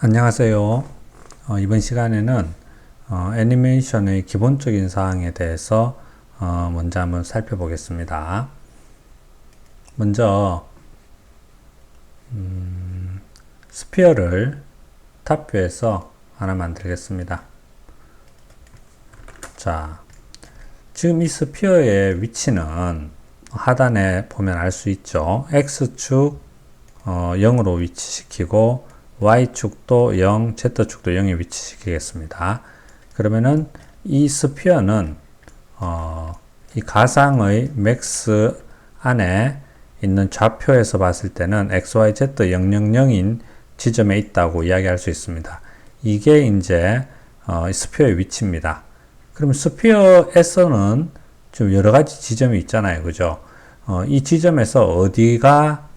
안녕하세요. 이번 시간에는 애니메이션의 기본적인 사항에 대해서 먼저 한번 살펴보겠습니다. 먼저 스피어를 탑뷰에서 하나 만들겠습니다. 자, 지금 이 스피어의 위치는 하단에 보면 알 수 있죠. X축 0으로 위치시키고 Y축도 0, Z축도 0에 위치시키겠습니다. 그러면은 이 스피어는 이 가상의 맥스 안에 있는 좌표에서 봤을 때는 XYZ 000인 지점에 있다고 이야기할 수 있습니다. 이게 이제 스피어의 위치입니다. 그럼 스피어에서는 좀 여러 가지 지점이 있잖아요. 그죠? 이 지점에서 어디가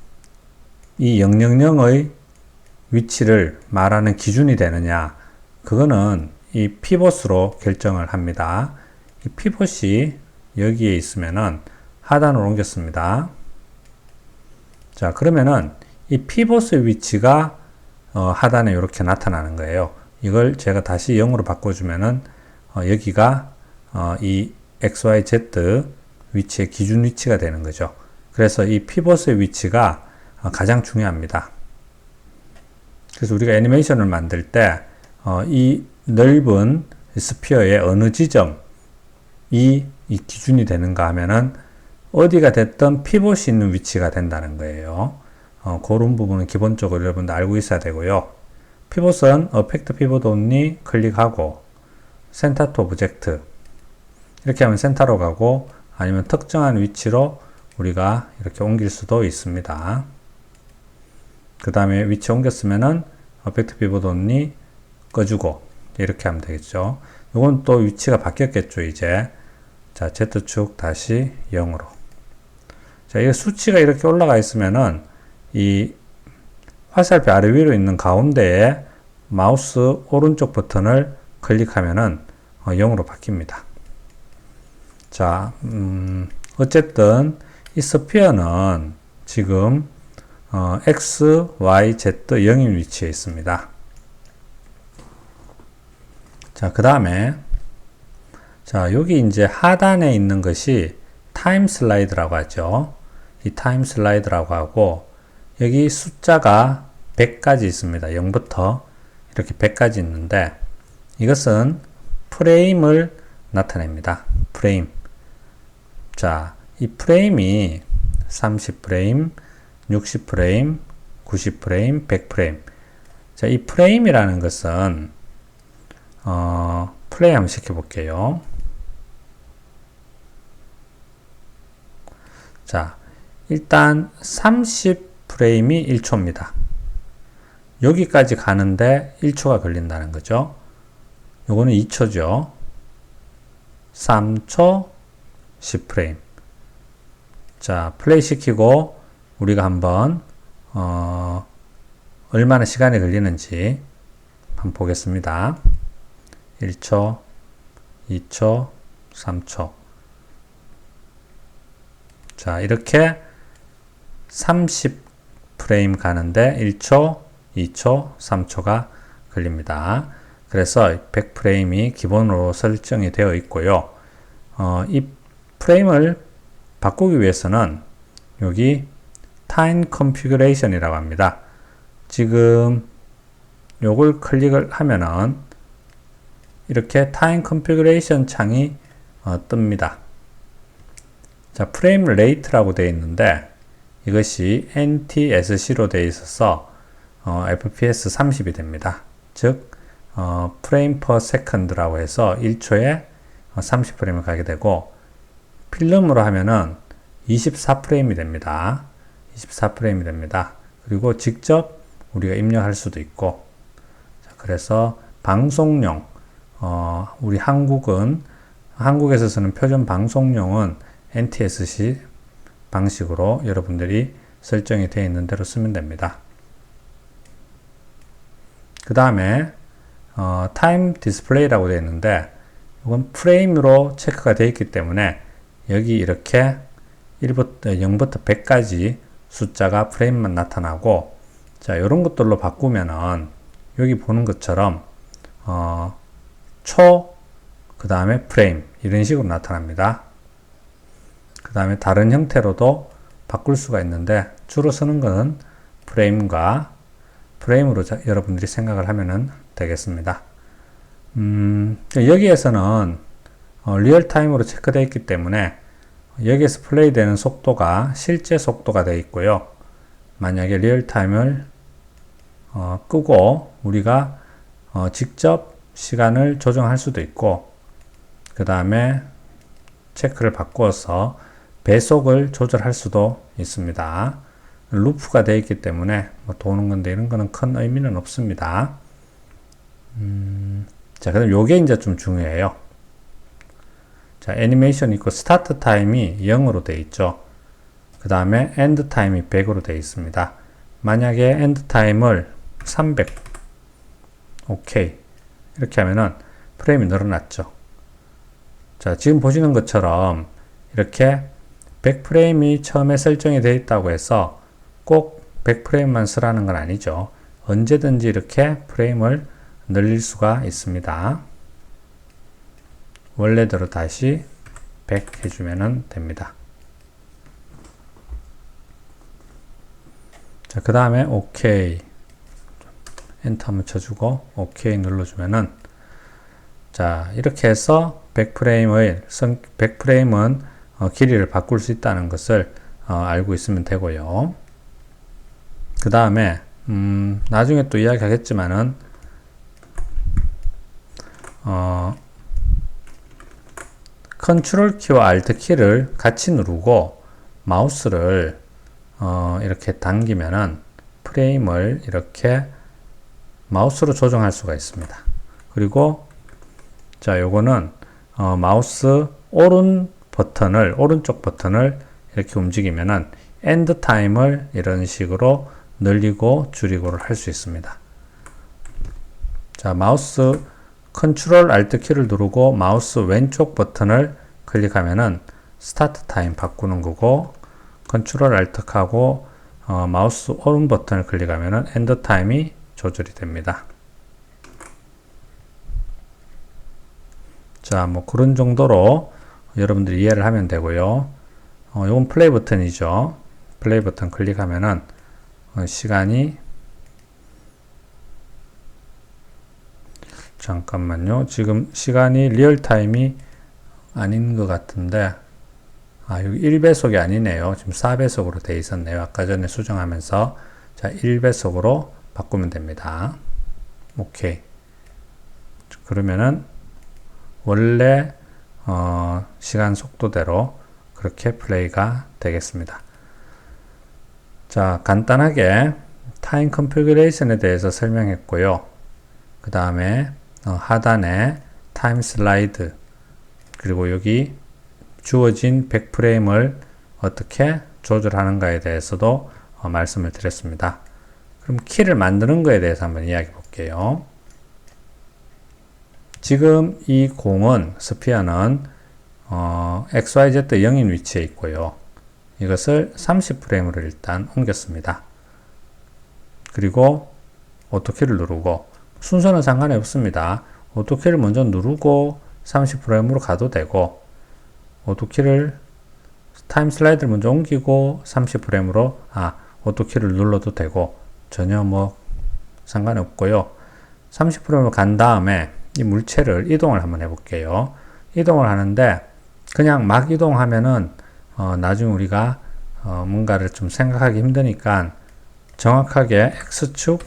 이 000의 위치를 말하는 기준이 되느냐, 그거는 이 피봇으로 결정을 합니다. 이 피봇이 여기에 있으면은 하단으로 옮겼습니다. 자, 그러면은 이 피봇의 위치가 하단에 이렇게 나타나는 거예요. 이걸 제가 다시 0으로 바꿔주면은 여기가 이 XYZ 위치의 기준 위치가 되는 거죠. 그래서 이 피봇의 위치가 가장 중요합니다. 그래서 우리가 애니메이션을 만들 때 이 넓은 스피어의 어느 지점이 이 기준이 되는가 하면은 어디가 됐든 피봇이 있는 위치가 된다는 거예요. 그런 부분은 기본적으로 여러분들 알고 있어야 되고요. 피봇은 Affect Pivot Only 클릭하고 Center to Object 이렇게 하면 센터로 가고, 아니면 특정한 위치로 우리가 이렇게 옮길 수도 있습니다. 그 다음에 위치 옮겼으면은 Affect Pivot Only 꺼주고 이렇게 하면 되겠죠. 이건 또 위치가 바뀌었겠죠. 이제 자, Z축 다시 0으로. 자, 이 수치가 이렇게 올라가 있으면은 이 화살표 아래 위로 있는 가운데에 마우스 오른쪽 버튼을 클릭하면은 0으로 바뀝니다. 자, 어쨌든 이 스피어는 지금 X, Y, Z 0인 위치에 있습니다. 자, 그 다음에 자, 여기 이제 하단에 있는 것이 타임 슬라이드라고 하죠. 이 타임 슬라이드라고 하고, 여기 숫자가 100까지 있습니다. 0부터 이렇게 100까지 있는데, 이것은 프레임을 나타냅니다. 프레임. 자, 이 프레임이 30프레임, 60프레임, 90프레임, 100프레임. 자, 이 프레임이라는 것은 플레이 한번 시켜볼게요. 자, 일단 30프레임이 1초입니다. 여기까지 가는데 1초가 걸린다는 거죠. 요거는 2초죠. 3초, 10프레임. 자, 플레이 시키고 우리가 한번 얼마나 시간이 걸리는지 한번 보겠습니다. 1초, 2초, 3초. 자, 이렇게 30프레임 가는데 1초, 2초, 3초가 걸립니다. 그래서 100프레임이 기본으로 설정이 되어 있고요. 이 프레임을 바꾸기 위해서는 여기 Time Configuration이라고 합니다. 지금 요걸 클릭을 하면은 이렇게 Time Configuration 창이 뜹니다. 자, 프레임 레이트라고 되어 있는데 이것이 NTSC로 되어 있어서 FPS 30이 됩니다. 즉 프레임 퍼 세컨드라고 해서 1초에 30프레임을 가게 되고, 필름으로 하면은 24프레임이 됩니다. 24프레임이 됩니다. 그리고 직접 우리가 입력할 수도 있고, 자, 그래서 방송용 우리 한국에서 쓰는 표준 방송용은 NTSC 방식으로 여러분들이 설정이 되어 있는 대로 쓰면 됩니다. 그 다음에 타임 디스플레이라고 되어 있는데, 이건 프레임으로 체크가 되어 있기 때문에 여기 이렇게 0부터 100까지 숫자가 프레임만 나타나고, 자, 이런 것들로 바꾸면은 여기 보는 것처럼 초, 그 다음에 프레임 이런 식으로 나타납니다. 그 다음에 다른 형태로도 바꿀 수가 있는데 주로 쓰는 것은 프레임으로 여러분들이 생각을 하면 되겠습니다. 여기에서는 리얼타임으로 체크되어 있기 때문에 여기에서 플레이 되는 속도가 실제 속도가 되어 있고요. 만약에 리얼타임을 끄고 우리가 직접 시간을 조정할 수도 있고, 그 다음에 체크를 바꾸어서 배속을 조절할 수도 있습니다. 루프가 되어 있기 때문에 도는 건데 이런 거는 큰 의미는 없습니다. 자, 그럼 요게 이제 좀 중요해요. 자, 애니메이션 있고 스타트 타임이 0으로 되어 있죠. 그 다음에 엔드 타임이 100으로 되어 있습니다. 만약에 엔드 타임을 300 오케이 이렇게 하면은 프레임이 늘어났죠. 자, 지금 보시는 것처럼 이렇게 100프레임이 처음에 설정이 되어 있다고 해서 꼭 100프레임만 쓰라는 건 아니죠. 언제든지 이렇게 프레임을 늘릴 수가 있습니다. 원래대로 다시 100 해주면 됩니다. 자, 그 다음에 OK 엔터 한번 쳐주고 OK 눌러주면은, 자, 이렇게 해서 100프레임은 길이를 바꿀 수 있다는 것을 알고 있으면 되고요. 그 다음에 나중에 또 이야기 하겠지만은 컨트롤 키와 알트 키를 같이 누르고 마우스를 이렇게 당기면은 프레임을 이렇게 마우스로 조정할 수가 있습니다. 그리고 자, 요거는 마우스 오른쪽 버튼을 이렇게 움직이면은 엔드 타임을 이런 식으로 늘리고 줄이고를 할 수 있습니다. 자, 마우스 컨트롤 알트 키를 누르고 마우스 왼쪽 버튼을 클릭하면은 스타트 타임 바꾸는 거고, 컨트롤 알트 하고 마우스 오른 버튼을 클릭하면은 엔드 타임이 조절이 됩니다. 자, 뭐 그런 정도로 여러분들이 이해를 하면 되고요. 이건 플레이 버튼이죠. 플레이 버튼 클릭하면은 시간이, 잠깐만요. 지금 시간이 리얼타임이 아닌 것 같은데, 여기 1배속이 아니네요. 지금 4배속으로 되어 있었네요. 아까 전에 수정하면서. 자, 1배속으로 바꾸면 됩니다. 오케이. 그러면은 원래 시간 속도대로 그렇게 플레이가 되겠습니다. 자, 간단하게 타임 컨피그레이션에 대해서 설명했고요. 그 다음에 하단에 타임 슬라이드, 그리고 여기 주어진 100프레임을 어떻게 조절하는가에 대해서도 말씀을 드렸습니다. 그럼 키를 만드는 거에 대해서 한번 이야기해 볼게요. 지금 이 공은, 스피어는 XYZ 0인 위치에 있고요. 이것을 30프레임으로 일단 옮겼습니다. 그리고 오토키를 누르고, 순서는 상관이 없습니다. 오토키를 먼저 누르고 30프레임으로 가도 되고, 오토키를 타임 슬라이드를 먼저 옮기고 30프레임으로 오토키를 눌러도 되고 전혀 뭐 상관이 없고요. 30프레임으로 간 다음에 이 물체를 이동을 한번 해볼게요. 이동을 하는데 그냥 막 이동하면은 나중에 우리가 뭔가를 좀 생각하기 힘드니까 정확하게 X축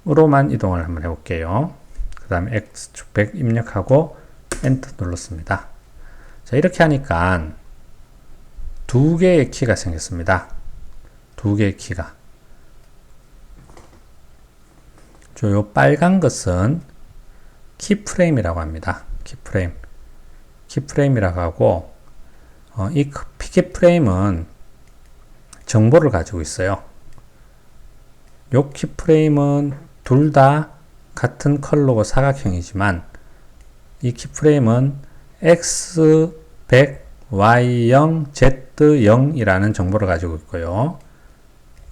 100프레임으로만 이동을 한번 해볼게요. 그 다음에 X축 100 입력하고 엔터 눌렀습니다. 자, 이렇게 하니까 두 개의 키가 생겼습니다. 두 개의 키가. 요 빨간 것은 키프레임이라고 합니다. 키프레임이라고 하고, 이 키프레임은 정보를 가지고 있어요. 요 키프레임은 둘 다 같은 컬러고 사각형이지만, 이 키프레임은 X100, Y0, Z0이라는 정보를 가지고 있고요.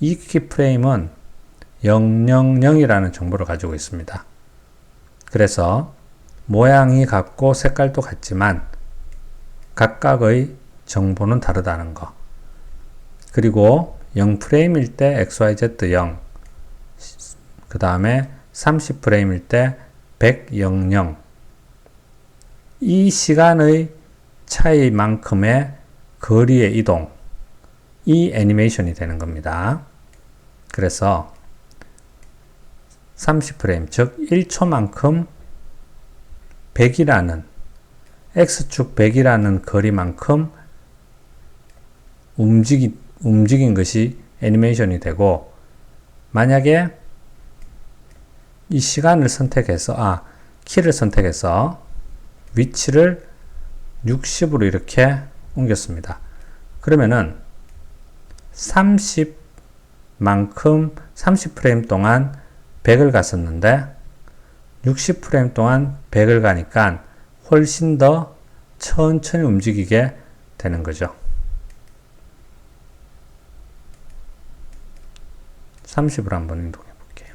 이 키프레임은 000이라는 정보를 가지고 있습니다. 그래서 모양이 같고 색깔도 같지만 각각의 정보는 다르다는 거. 그리고 0프레임일 때 XYZ 0, 그 다음에 30프레임일 때 100, 00. 이 시간의 차이만큼의 거리의 이동, 이 애니메이션이 되는 겁니다. 그래서 30프레임, 즉 1초만큼 100이라는 X축 100이라는 거리만큼 움직인 것이 애니메이션이 되고, 만약에 이 시간을 선택해서, 키를 선택해서 위치를 60으로 이렇게 옮겼습니다. 그러면은 30프레임 동안 100을 갔었는데 60프레임 동안 100을 가니까 훨씬 더 천천히 움직이게 되는 거죠. 30으로 한번 이동해 볼게요.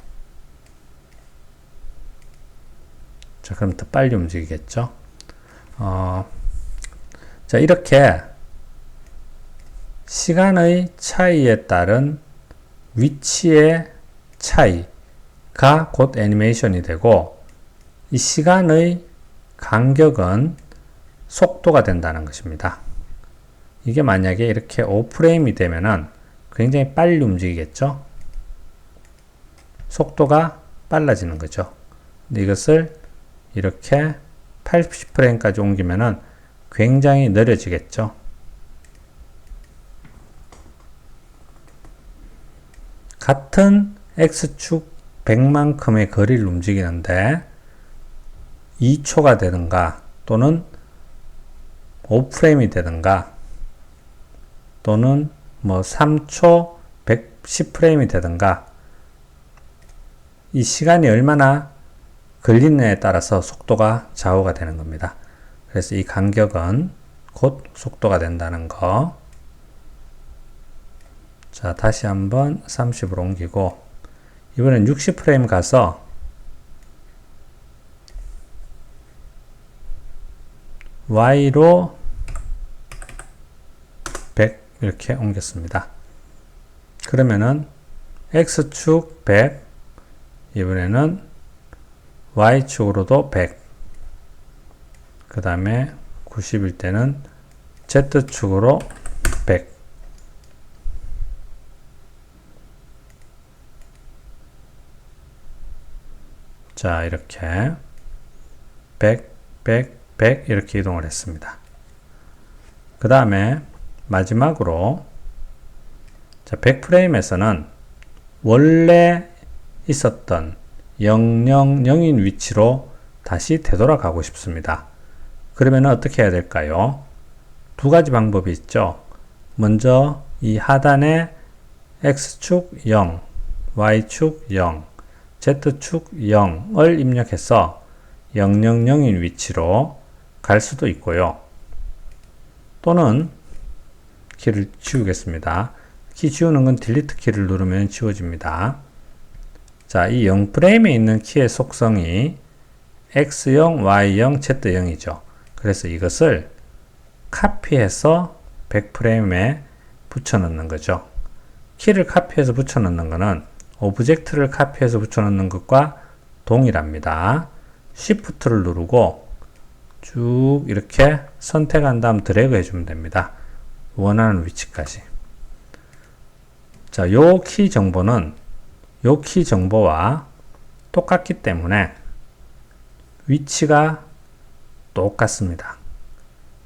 자, 그럼 더 빨리 움직이겠죠? 자, 이렇게 시간의 차이에 따른 위치의 차이가 곧 애니메이션이 되고, 이 시간의 간격은 속도가 된다는 것입니다. 이게 만약에 이렇게 5프레임이 되면은 굉장히 빨리 움직이겠죠? 속도가 빨라지는 거죠. 근데 이것을 이렇게 80프레임까지 옮기면은 굉장히 느려지겠죠. 같은 X축 100만큼의 거리를 움직이는데 2초가 되든가 또는 5프레임이 되든가 또는 3초 110프레임이 되든가, 이 시간이 얼마나 걸리느냐에 따라서 속도가 좌우가 되는 겁니다. 그래서 이 간격은 곧 속도가 된다는 거. 자, 다시 한번 30으로 옮기고, 이번엔 60프레임 가서 Y로 100 이렇게 옮겼습니다. 그러면은 X축 100, 이번에는 Y축으로도 100, 그 다음에 90일 때는 Z축으로 100. 자, 이렇게 100, 100, 100 이렇게 이동을 했습니다. 그 다음에 마지막으로, 자, 100프레임에서는 원래 있었던 000인 위치로 다시 되돌아가고 싶습니다. 그러면 어떻게 해야 될까요? 두 가지 방법이 있죠. 먼저 이 하단에 X축 0, Y축 0, Z축 0을 입력해서 000인 위치로 갈 수도 있고요. 또는 키를 지우겠습니다. 키 지우는 건 딜리트 키를 누르면 지워집니다. 자, 이 0프레임에 있는 키의 속성이 X0, Y0, Z0이죠. 그래서 이것을 카피해서 100프레임에 붙여넣는 거죠. 키를 카피해서 붙여넣는 것은 오브젝트를 카피해서 붙여넣는 것과 동일합니다. Shift를 누르고 쭉 이렇게 선택한 다음 드래그 해주면 됩니다. 원하는 위치까지. 자, 요 키 정보는 요 키 정보와 똑같기 때문에 위치가 똑같습니다.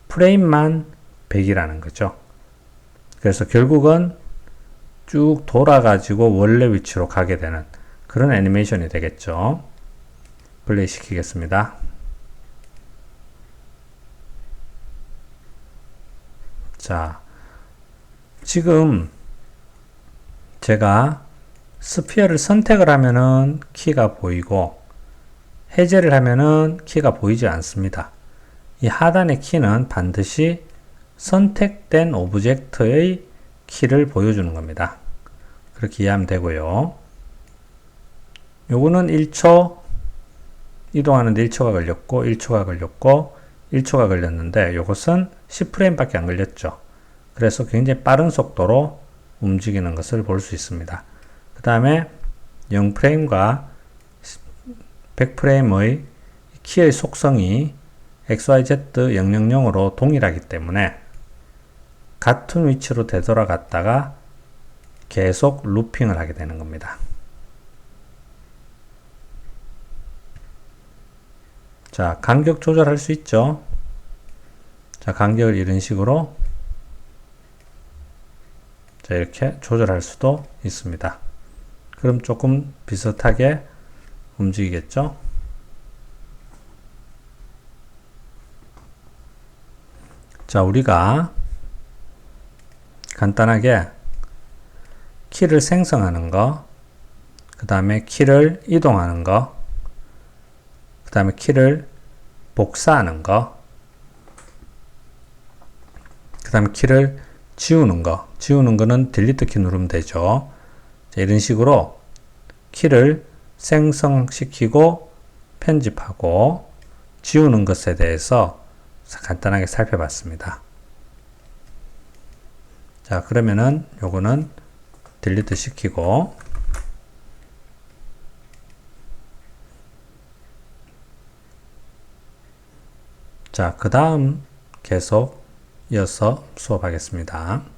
프레임만 100이라는 거죠. 그래서 결국은 쭉 돌아가지고 원래 위치로 가게 되는 그런 애니메이션이 되겠죠. 플레이 시키겠습니다. 자, 지금 제가 스피어를 선택을 하면은 키가 보이고 해제를 하면은 키가 보이지 않습니다. 이 하단의 키는 반드시 선택된 오브젝트의 키를 보여주는 겁니다. 그렇게 이해하면 되고요. 요거는 1초 이동하는데 1초가 걸렸고 1초가 걸렸고 1초가 걸렸는데 요것은 10프레임밖에 안 걸렸죠. 그래서 굉장히 빠른 속도로 움직이는 것을 볼 수 있습니다. 그 다음에 0프레임과 100프레임의 키의 속성이 XYZ 000으로 동일하기 때문에 같은 위치로 되돌아갔다가 계속 루핑을 하게 되는 겁니다. 자, 간격 조절할 수 있죠. 자, 간격을 이런 식으로 자, 이렇게 조절할 수도 있습니다. 그럼 조금 비슷하게 움직이겠죠. 자, 우리가 간단하게 키를 생성하는 거, 그 다음에 키를 이동하는 거, 그 다음에 키를 복사하는 거, 그 다음에 키를 지우는 거. 지우는 거는 딜리트 키 누르면 되죠. 자, 이런 식으로 키를 생성시키고 편집하고 지우는 것에 대해서 간단하게 살펴봤습니다. 자, 그러면은 요거는 딜리트 시키고 자, 그 다음 계속 이어서 수업하겠습니다.